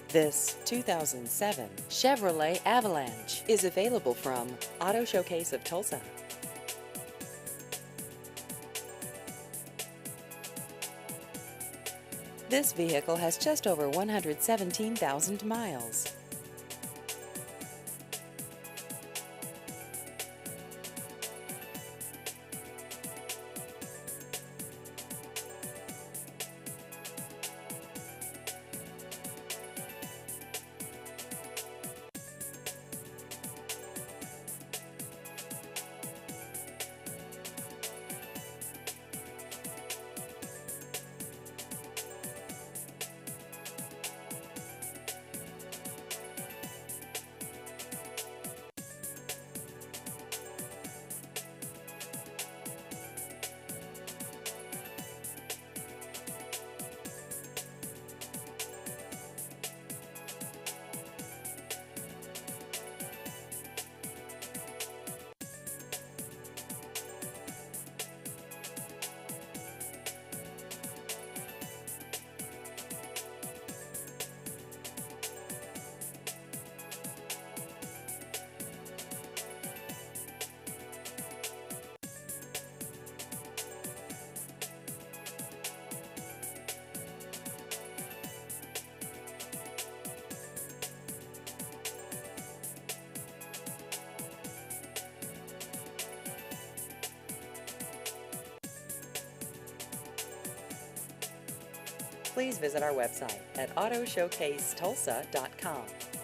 This 2007 Chevrolet Avalanche is available from Auto Showcase of Tulsa. This vehicle has just over 117,000 miles. Please visit our website at autoshowcasetulsa.com.